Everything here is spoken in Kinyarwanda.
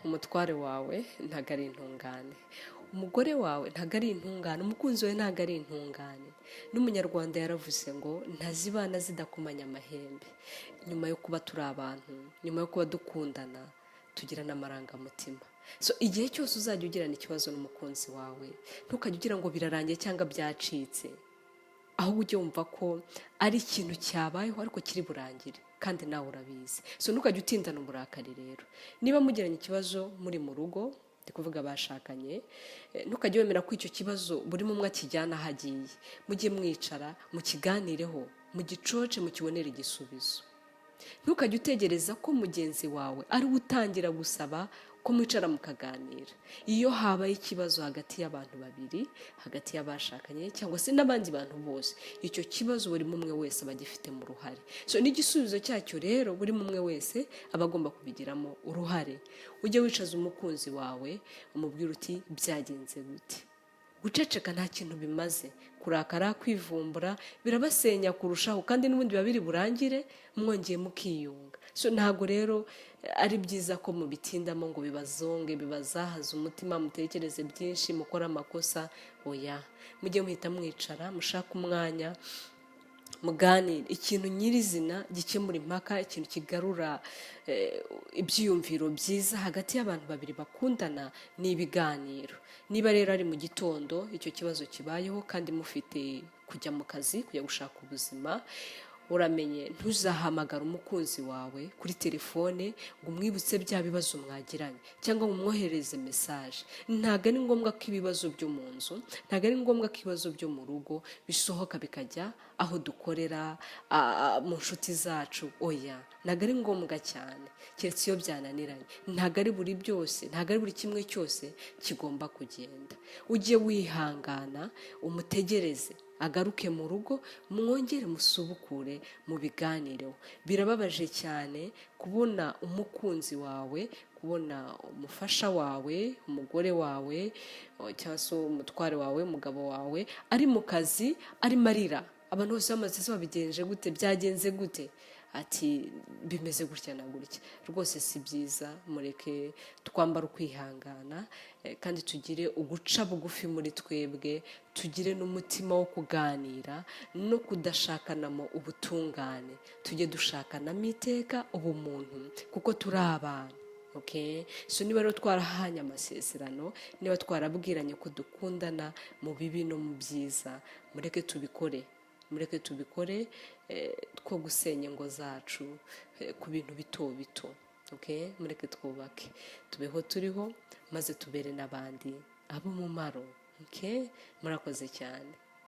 umutware wawe ntago ari intungane, umugore wawe ntago ari intungane, umukunzi wawe ntago ari intungane. N'umunyarwanda yaravuze ngo ntazibana zidakomanya amahembe. Nyuma yo kuba turi abantu, nyuma yo kuba dukundana, tugira n'amarangamutima. Igihe cyose uzajya ugirana ikibazo n'umukunzi wawe, ntukajya ugira ngo birarangiye cyangwa byacitse, ahubwo ujye wumva ko ari ikintu cyabayeho ariko kiri burangire, kandi nawe urabizi. Ntukajya utindana uburakari rero. Niba mugiranye ikibazo muri mu rugo, ndi kuvuga bashakanye, ntukajye wemera ko icyo kibazo buri umwe akijyana aho agiye. Mujye mwicara mukiganireho, mugicoce, mukibonere igisubizo. Ntukajye utegereza ko mugenzi wawe ari we utangira gusaba ko mwicara mukaganira. Iyo habaye ikibazo hagati y'abantu babiri, hagati y'abashakanye cyangwa se n'abandi bantu bose, icyo kibazo buri umwe wese aba agifite mu ruhare. N'igisubizo cyacyo rero buri umwe wese aba agomba kubigiramo uruhare. Ujye wicaza umukunzi wawe umubwira uti byagenze gute. Guceceka nta kintu bimaze, kurakara, kwivumbura birabasenya kurushaho, kandi n'ubundi biba biri burangire mwongeye mukiyunga. Ntabwo rero ari byiza ko mubitindamo ngo bibazonge, bibazahaza umutima, mutekereze byinshi, mukora amakosa. Oya, mujye muhita mwicara, mushaka umwanya, muganire ikintu nyirizina gikemura impaka, ikintu kigarura ibyiyumviro byiza hagati y'abantu babiri bakundana. Ni ibiganiro. Niba rero ari mu gitondo icyo kibazo kibayeho kandi mufite kujya mu kazi, kujya gushaka ubuzima, uramenye ntuzahamagara umukunzi wawe kuri telefone ngo umwibutse bya bibazo mwagiranye cyangwa ngo umwohereze mesaje. Ntabwo ari ngombwa ko ibibazo byo mu nzu, ntabwo ari ngombwa ko ibibazo byo mu rugo bisohoka bikajya aho dukorera, mu nshuti zacu. Oya, ntabwo ari ngombwa cyane, keretse iyo byananiranye. Ntabwo ari buri byose, ntabwo ari buri kimwe cyose kigomba kugenda. Ujye wihangana, umutegereze agaruke mu rugo, mwongere musubukure mu biganireho. Birababaje cyane kubona umukunzi wawe, kubona umufasha wawe, umugore wawe cyangwa se umutware wawe, umugabo wawe ari mu kazi arimo arira. Abantu bose bamaze se babigenje gute, byagenze gute, ati bimeze gutya na gutya. Rwose si byiza. Mureke twambara ukwihangana, kandi tugire uguca bugufi muri twebwe, tugire n'umutima wo kuganira no kudashakanamo ubutungane. Tujye dushakanamo iteka ubumuntu, kuko turi abantu. Niba rero twarahanye amasezerano, niba twarabwiranye ko dukundana mu bibi no mu byiza, mureke tubikore. Mureke tubikore, two gusenya ingo zacu ku bintu bito bito. Mureke twubake, tubeho turiho, maze tubere n'abandi ab'umumaro. Murakoze cyane.